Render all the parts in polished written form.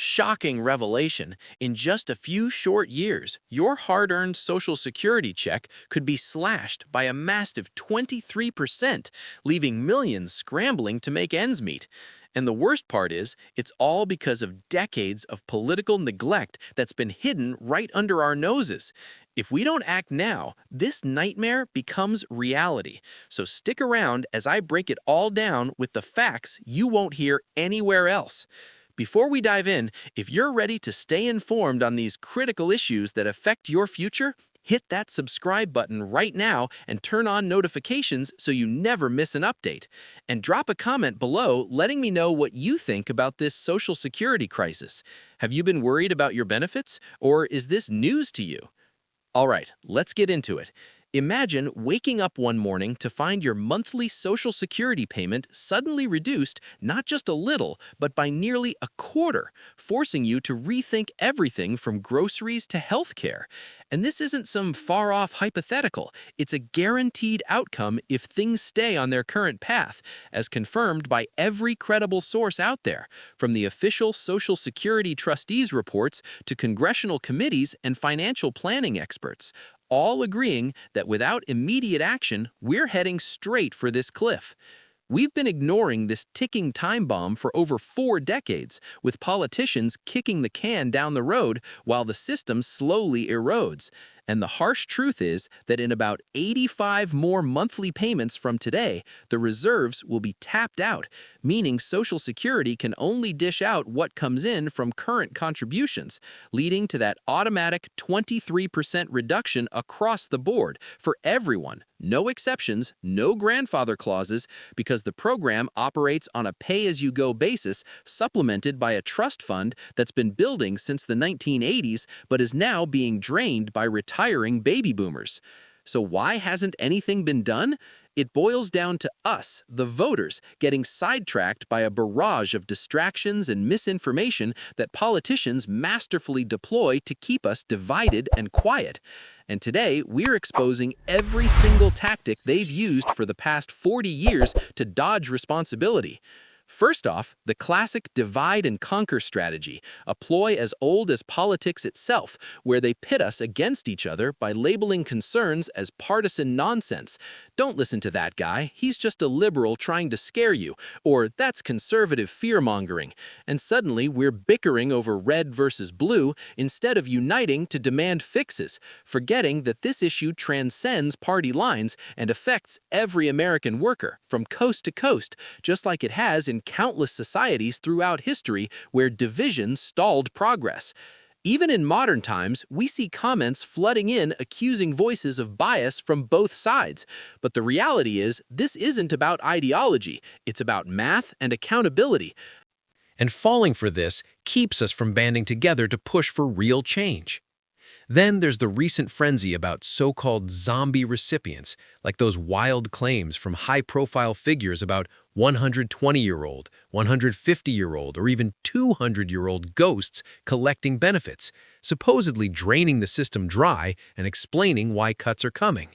Shocking revelation. In just a few short years, your hard-earned Social Security check could be slashed by a massive 23%, leaving millions scrambling to make ends meet. And the worst part is, it's all because of decades of political neglect that's been hidden right under our noses. If we don't act now, this nightmare becomes reality. So stick around as I break it all down with the facts you won't hear anywhere else. Before we dive in, if you're ready to stay informed on these critical issues that affect your future, hit that subscribe button right now and turn on notifications so you never miss an update. And drop a comment below letting me know what you think about this Social Security crisis. Have you been worried about your benefits, or is this news to you? All right, let's get into it. Imagine waking up one morning to find your monthly Social Security payment suddenly reduced not just a little, but by nearly a quarter, forcing you to rethink everything from groceries to healthcare. And this isn't some far-off hypothetical. It's a guaranteed outcome if things stay on their current path, as confirmed by every credible source out there, from the official Social Security trustees' reports to congressional committees and financial planning experts, all agreeing that without immediate action, we're heading straight for this cliff. We've been ignoring this ticking time bomb for over 4 decades, with politicians kicking the can down the road while the system slowly erodes. And the harsh truth is that in about 85 more monthly payments from today, the reserves will be tapped out, meaning Social Security can only dish out what comes in from current contributions, leading to that automatic 23% reduction across the board for everyone. No exceptions, no grandfather clauses, because the program operates on a pay-as-you-go basis supplemented by a trust fund that's been building since the 1980s but is now being drained by retiring baby boomers. So why hasn't anything been done? It boils down to us, the voters, getting sidetracked by a barrage of distractions and misinformation that politicians masterfully deploy to keep us divided and quiet. And today, we're exposing every single tactic they've used for the past 40 years to dodge responsibility. First off, the classic divide and conquer strategy, a ploy as old as politics itself, where they pit us against each other by labeling concerns as partisan nonsense. Don't listen to that guy, he's just a liberal trying to scare you, or that's conservative fear-mongering. And suddenly we're bickering over red versus blue instead of uniting to demand fixes, forgetting that this issue transcends party lines and affects every American worker from coast to coast, just like it has in countless societies throughout history where division stalled progress. Even in modern times, we see comments flooding in accusing voices of bias from both sides. But the reality is, this isn't about ideology, it's about math and accountability. And falling for this keeps us from banding together to push for real change. Then there's the recent frenzy about so-called zombie recipients, like those wild claims from high-profile figures about 120-year-old, 150-year-old, or even 200-year-old ghosts collecting benefits, supposedly draining the system dry and explaining why cuts are coming.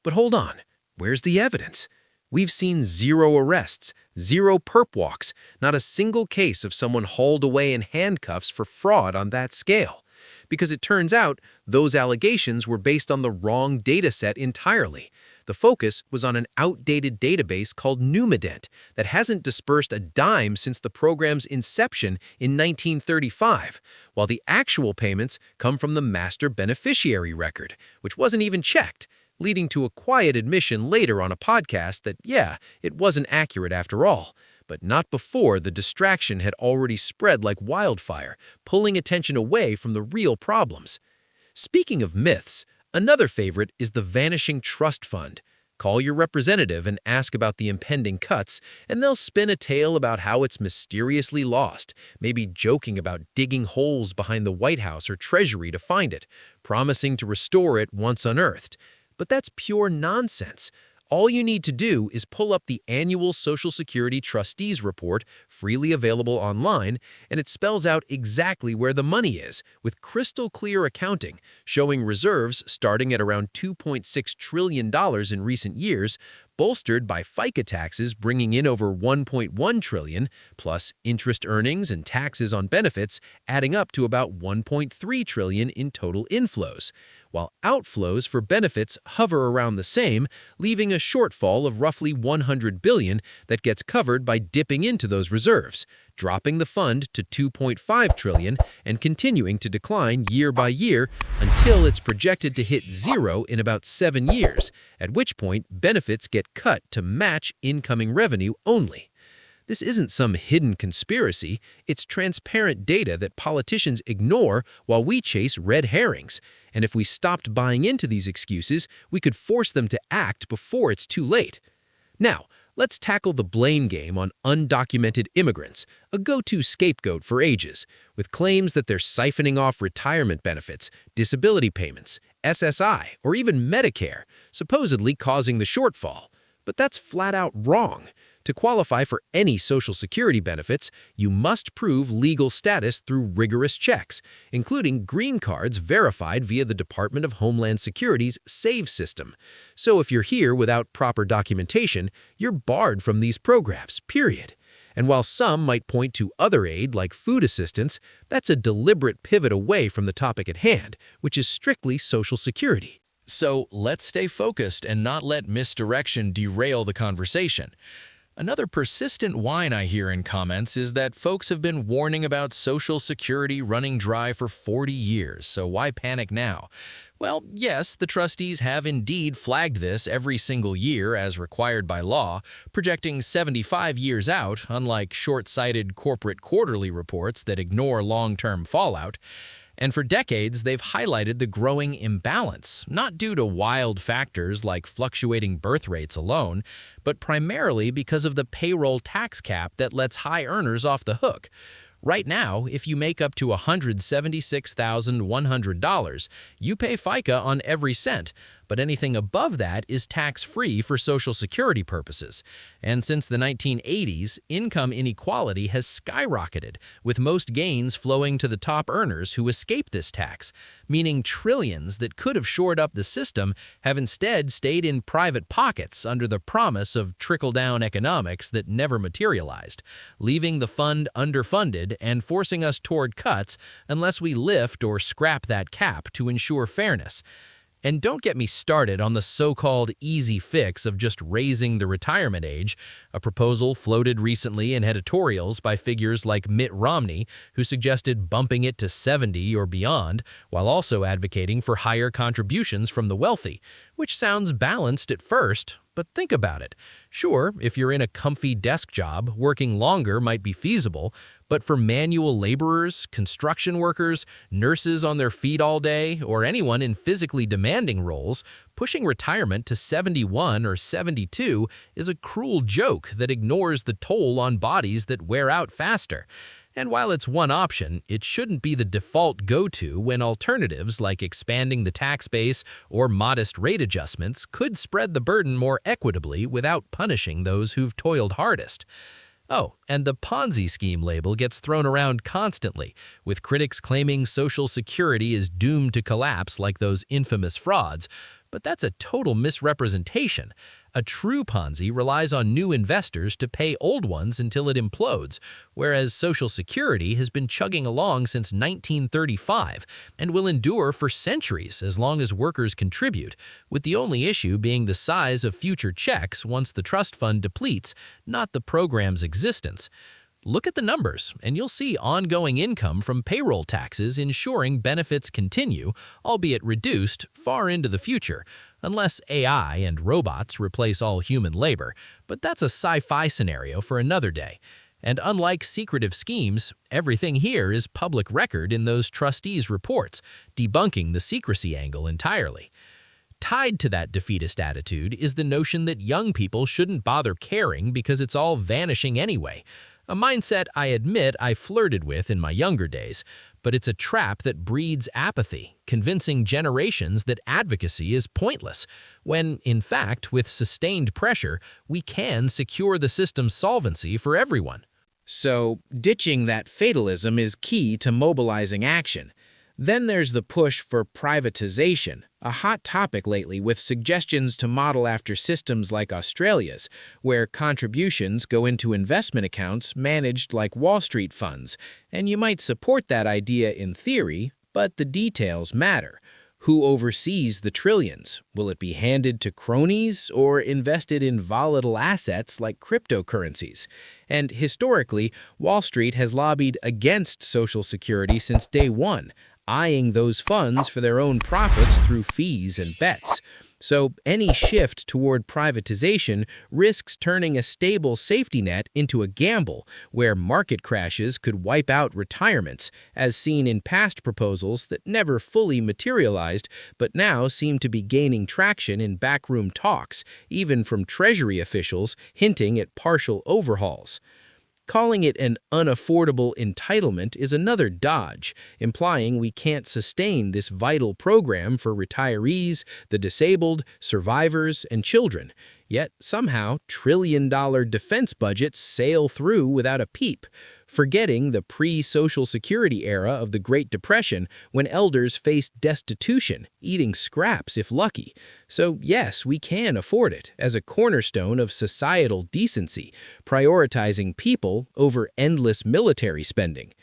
But hold on, where's the evidence? We've seen 0 arrests, 0 perp walks, not a single case of someone hauled away in handcuffs for fraud on that scale. Because it turns out those allegations were based on the wrong data set entirely. The focus was on an outdated database called Numident that hasn't dispersed a dime since the program's inception in 1935, while the actual payments come from the master beneficiary record, which wasn't even checked, leading to a quiet admission later on a podcast that, yeah, it wasn't accurate after all. But not before the distraction had already spread like wildfire, pulling attention away from the real problems. Speaking of myths, another favorite is the vanishing trust fund. Call your representative and ask about the impending cuts, and they'll spin a tale about how it's mysteriously lost, maybe joking about digging holes behind the White House or Treasury to find it, promising to restore it once unearthed. But that's pure nonsense. All you need to do is pull up the annual Social Security Trustees Report, freely available online, and it spells out exactly where the money is, with crystal clear accounting, showing reserves starting at around $2.6 trillion in recent years, bolstered by FICA taxes bringing in over $1.1 trillion, plus interest earnings and taxes on benefits adding up to about $1.3 trillion in total inflows, while outflows for benefits hover around the same, leaving a shortfall of roughly $100 billion that gets covered by dipping into those reserves, dropping the fund to $2.5 trillion and continuing to decline year by year until it's projected to hit zero in about 7 years, at which point benefits get cut to match incoming revenue only. This isn't some hidden conspiracy, it's transparent data that politicians ignore while we chase red herrings. And if we stopped buying into these excuses, we could force them to act before it's too late. Now, let's tackle the blame game on undocumented immigrants, a go-to scapegoat for ages, with claims that they're siphoning off retirement benefits, disability payments, SSI, or even Medicare, supposedly causing the shortfall. But that's flat out wrong. To qualify for any Social Security benefits, you must prove legal status through rigorous checks, including green cards verified via the Department of Homeland Security's SAVE system. So if you're here without proper documentation, you're barred from these programs, period. And while some might point to other aid like food assistance, that's a deliberate pivot away from the topic at hand, which is strictly Social Security. So let's stay focused and not let misdirection derail the conversation. Another persistent whine I hear in comments is that folks have been warning about Social Security running dry for 40 years, so why panic now? Well, yes, the trustees have indeed flagged this every single year as required by law, projecting 75 years out, unlike short-sighted corporate quarterly reports that ignore long-term fallout. And for decades, they've highlighted the growing imbalance, not due to wild factors like fluctuating birth rates alone, but primarily because of the payroll tax cap that lets high earners off the hook. Right now, if you make up to $176,100, you pay FICA on every cent, but anything above that is tax-free for Social Security purposes. And since the 1980s, income inequality has skyrocketed, with most gains flowing to the top earners who escape this tax, meaning trillions that could have shored up the system have instead stayed in private pockets under the promise of trickle-down economics that never materialized, leaving the fund underfunded and forcing us toward cuts unless we lift or scrap that cap to ensure fairness. And don't get me started on the so-called easy fix of just raising the retirement age, a proposal floated recently in editorials by figures like Mitt Romney, who suggested bumping it to 70 or beyond, while also advocating for higher contributions from the wealthy, which sounds balanced at first. But think about it. Sure, if you're in a comfy desk job, working longer might be feasible, but for manual laborers, construction workers, nurses on their feet all day, or anyone in physically demanding roles, pushing retirement to 71 or 72 is a cruel joke that ignores the toll on bodies that wear out faster. And while it's one option, it shouldn't be the default go-to when alternatives like expanding the tax base or modest rate adjustments could spread the burden more equitably without punishing those who've toiled hardest. Oh, and the Ponzi scheme label gets thrown around constantly, with critics claiming Social Security is doomed to collapse like those infamous frauds. But that's a total misrepresentation. A true Ponzi relies on new investors to pay old ones until it implodes, whereas Social Security has been chugging along since 1935 and will endure for centuries as long as workers contribute, with the only issue being the size of future checks once the trust fund depletes, not the program's existence. Look at the numbers, and you'll see ongoing income from payroll taxes ensuring benefits continue, albeit reduced, far into the future, unless AI and robots replace all human labor. But that's a sci-fi scenario for another day. And unlike secretive schemes, everything here is public record in those trustees' reports, debunking the secrecy angle entirely. Tied to that defeatist attitude is the notion that young people shouldn't bother caring because it's all vanishing anyway. A mindset I admit I flirted with in my younger days, but it's a trap that breeds apathy, convincing generations that advocacy is pointless, when, in fact, with sustained pressure, we can secure the system's solvency for everyone. So, ditching that fatalism is key to mobilizing action. Then there's the push for privatization, a hot topic lately with suggestions to model after systems like Australia's, where contributions go into investment accounts managed like Wall Street funds. And you might support that idea in theory, but the details matter. Who oversees the trillions? Will it be handed to cronies or invested in volatile assets like cryptocurrencies? And historically, Wall Street has lobbied against Social Security since day one, eyeing those funds for their own profits through fees and bets. So any shift toward privatization risks turning a stable safety net into a gamble where market crashes could wipe out retirements, as seen in past proposals that never fully materialized but now seem to be gaining traction in backroom talks, even from Treasury officials hinting at partial overhauls. Calling it an unaffordable entitlement is another dodge, implying we can't sustain this vital program for retirees, the disabled, survivors, and children. Yet somehow trillion-dollar defense budgets sail through without a peep, forgetting the pre-Social Security era of the Great Depression when elders faced destitution, eating scraps if lucky. So yes, we can afford it as a cornerstone of societal decency, prioritizing people over endless military spending.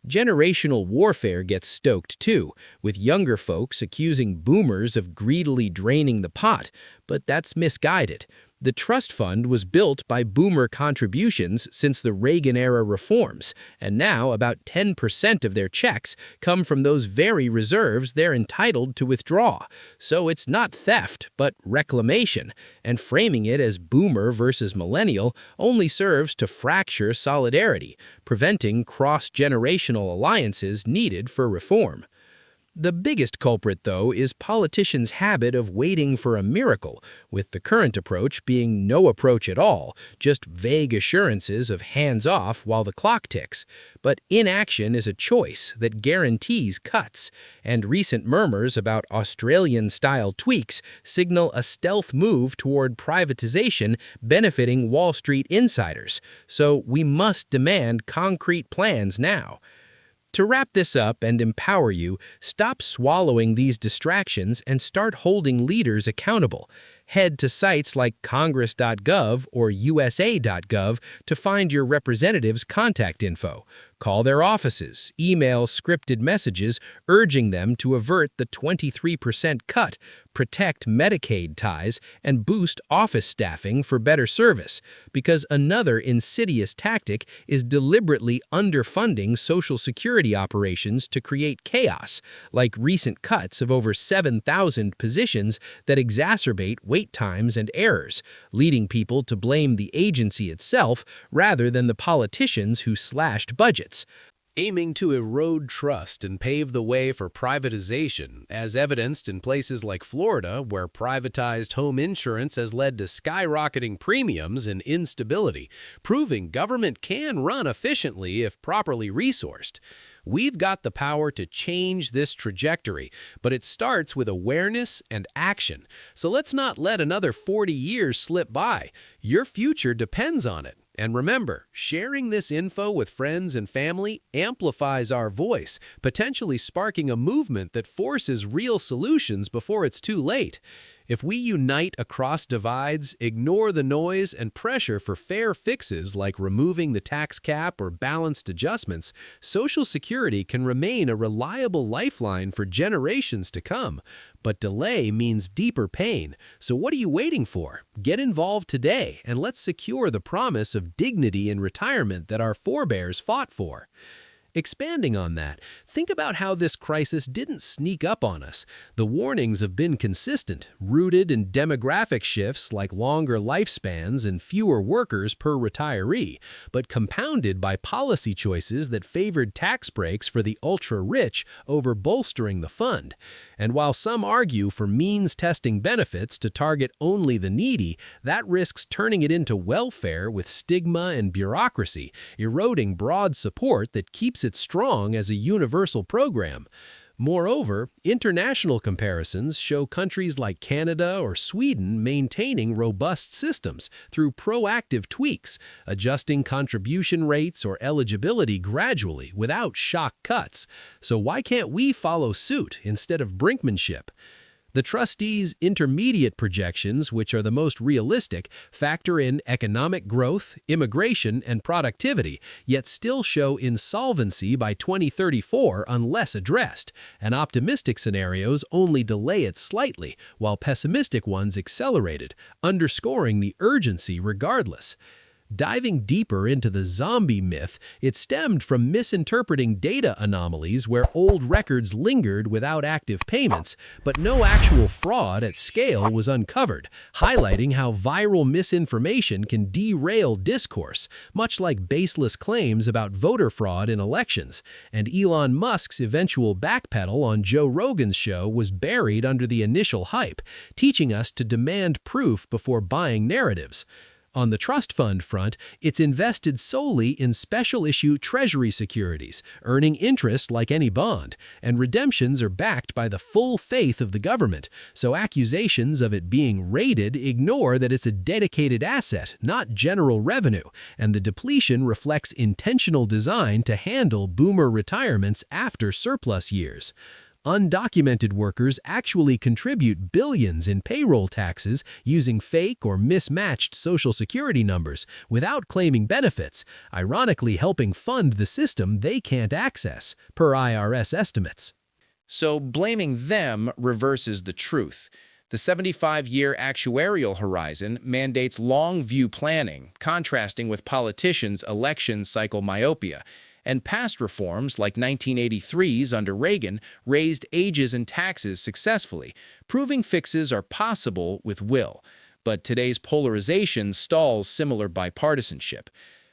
Generational warfare gets stoked too, with younger folks accusing boomers of greedily draining the pot, but that's misguided. The trust fund was built by boomer contributions since the Reagan-era reforms, and now about 10% of their checks come from those very reserves they're entitled to withdraw. So it's not theft, but reclamation, and framing it as boomer versus millennial only serves to fracture solidarity, preventing cross-generational alliances needed for reform. The biggest culprit, though, is politicians' habit of waiting for a miracle, with the current approach being no approach at all, just vague assurances of hands-off while the clock ticks. But inaction is a choice that guarantees cuts, and recent murmurs about Australian-style tweaks signal a stealth move toward privatization benefiting Wall Street insiders. So we must demand concrete plans now. To wrap this up and empower you, stop swallowing these distractions and start holding leaders accountable. Head to sites like congress.gov or usa.gov to find your representative's contact info. Call their offices, email scripted messages urging them to avert the 23% cut, protect Medicaid ties, and boost office staffing for better service, because another insidious tactic is deliberately underfunding Social Security operations to create chaos, like recent cuts of over 7,000 positions that exacerbate wait times and errors, leading people to blame the agency itself rather than the politicians who slashed budgets. Aiming to erode trust and pave the way for privatization, as evidenced in places like Florida, where privatized home insurance has led to skyrocketing premiums and instability, proving government can run efficiently if properly resourced. We've got the power to change this trajectory, but it starts with awareness and action. So let's not let another 40 years slip by. Your future depends on it. And remember, sharing this info with friends and family amplifies our voice, potentially sparking a movement that forces real solutions before it's too late. If we unite across divides, ignore the noise, and pressure for fair fixes like removing the tax cap or balanced adjustments, Social Security can remain a reliable lifeline for generations to come. But delay means deeper pain. So what are you waiting for? Get involved today, and let's secure the promise of dignity in retirement that our forebears fought for. Expanding on that, think about how this crisis didn't sneak up on us. The warnings have been consistent, rooted in demographic shifts like longer lifespans and fewer workers per retiree, but compounded by policy choices that favored tax breaks for the ultra-rich over bolstering the fund. And while some argue for means-testing benefits to target only the needy, that risks turning it into welfare with stigma and bureaucracy, eroding broad support that keeps it strong as a universal program. Moreover, international comparisons show countries like Canada or Sweden maintaining robust systems through proactive tweaks, adjusting contribution rates or eligibility gradually without shock cuts. So why can't we follow suit instead of brinkmanship? The trustees' intermediate projections, which are the most realistic, factor in economic growth, immigration, and productivity, yet still show insolvency by 2034 unless addressed, and optimistic scenarios only delay it slightly, while pessimistic ones accelerate it, underscoring the urgency regardless. Diving deeper into the zombie myth, it stemmed from misinterpreting data anomalies where old records lingered without active payments, but no actual fraud at scale was uncovered, highlighting how viral misinformation can derail discourse, much like baseless claims about voter fraud in elections. And Elon Musk's eventual backpedal on Joe Rogan's show was buried under the initial hype, teaching us to demand proof before buying narratives. On the trust fund front, it's invested solely in special issue Treasury securities, earning interest like any bond, and redemptions are backed by the full faith of the government, so accusations of it being raided ignore that it's a dedicated asset, not general revenue, and the depletion reflects intentional design to handle boomer retirements after surplus years. Undocumented workers actually contribute billions in payroll taxes using fake or mismatched Social Security numbers without claiming benefits, ironically helping fund the system they can't access, per IRS estimates. So blaming them reverses the truth. The 75-year actuarial horizon mandates long-view planning, contrasting with politicians' election cycle myopia. And past reforms, like 1983's under Reagan, raised ages and taxes successfully, proving fixes are possible with will. But today's polarization stalls similar bipartisanship.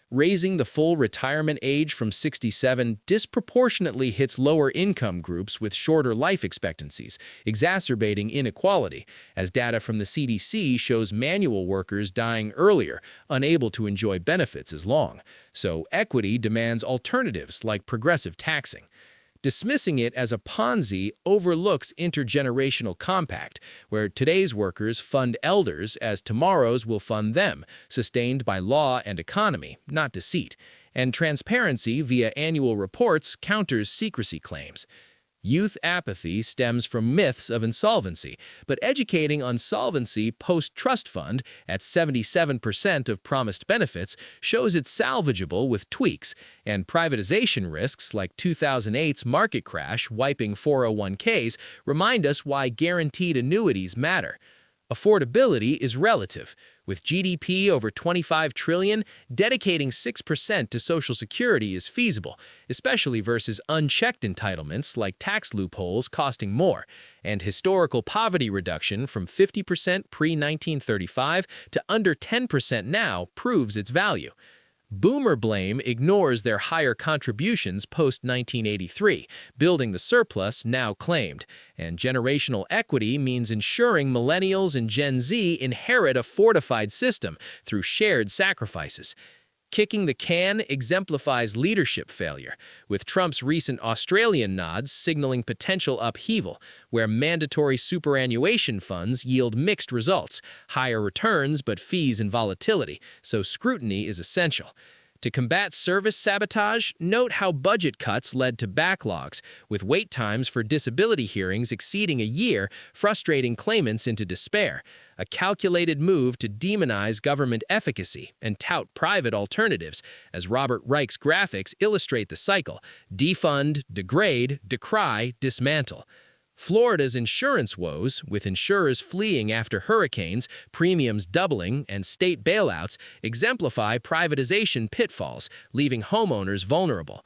Raising the full retirement age from 67 disproportionately hits lower-income groups with shorter life expectancies, exacerbating inequality, as data from the CDC shows manual workers dying earlier, unable to enjoy benefits as long. So equity demands alternatives like progressive taxing. Dismissing it as a Ponzi overlooks intergenerational compact, where today's workers fund elders as tomorrow's will fund them, sustained by law and economy, not deceit. And transparency via annual reports counters secrecy claims. Youth apathy stems from myths of insolvency, but educating on solvency post-trust fund at 77% of promised benefits shows it's salvageable with tweaks, and privatization risks like 2008's market crash wiping 401ks remind us why guaranteed annuities matter. Affordability is relative. With GDP over $25 trillion, dedicating 6% to Social Security is feasible, especially versus unchecked entitlements like tax loopholes costing more, and historical poverty reduction from 50% pre-1935 to under 10% now proves its value. Boomer blame ignores their higher contributions post-1983, building the surplus now claimed, and generational equity means ensuring millennials and Gen Z inherit a fortified system through shared sacrifices. Kicking the can exemplifies leadership failure, with Trump's recent Australian nods signaling potential upheaval, where mandatory superannuation funds yield mixed results, higher returns but fees and volatility, so scrutiny is essential. To combat service sabotage, note how budget cuts led to backlogs, with wait times for disability hearings exceeding a year, frustrating claimants into despair. A calculated move to demonize government efficacy and tout private alternatives, as Robert Reich's graphics illustrate the cycle: defund, degrade, decry, dismantle. Florida's insurance woes, with insurers fleeing after hurricanes, premiums doubling, and state bailouts, exemplify privatization pitfalls, leaving homeowners vulnerable.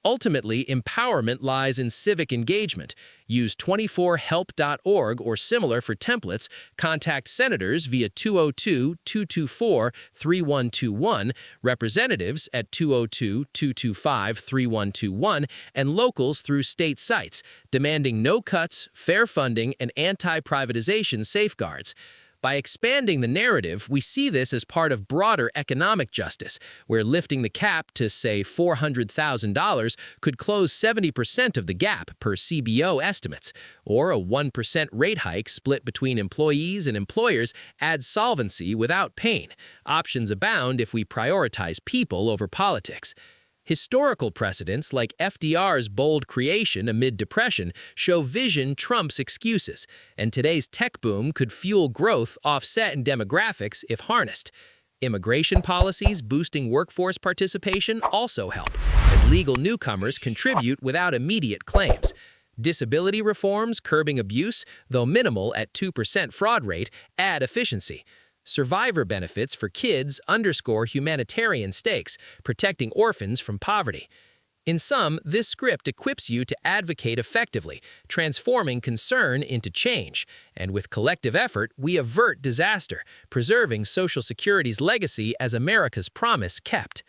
Ultimately, empowerment lies in civic engagement. Use 24help.org or similar for templates, contact senators via 202-224-3121, representatives at 202-225-3121, and locals through state sites, demanding no cuts, fair funding, and anti-privatization safeguards. By expanding the narrative, we see this as part of broader economic justice, where lifting the cap to, say, $400,000 could close 70% of the gap per CBO estimates, or a 1% rate hike split between employees and employers adds solvency without pain. Options abound if we prioritize people over politics. Historical precedents like FDR's bold creation amid depression show vision trumps excuses, and today's tech boom could fuel growth offset in demographics if harnessed. Immigration policies boosting workforce participation also help, as legal newcomers contribute without immediate claims. Disability reforms curbing abuse, though minimal at 2% fraud rate, add efficiency. Survivor benefits for kids underscore humanitarian stakes, protecting orphans from poverty. In sum, this script equips you to advocate effectively, transforming concern into change. And with collective effort, we avert disaster, preserving Social Security's legacy as America's promise kept.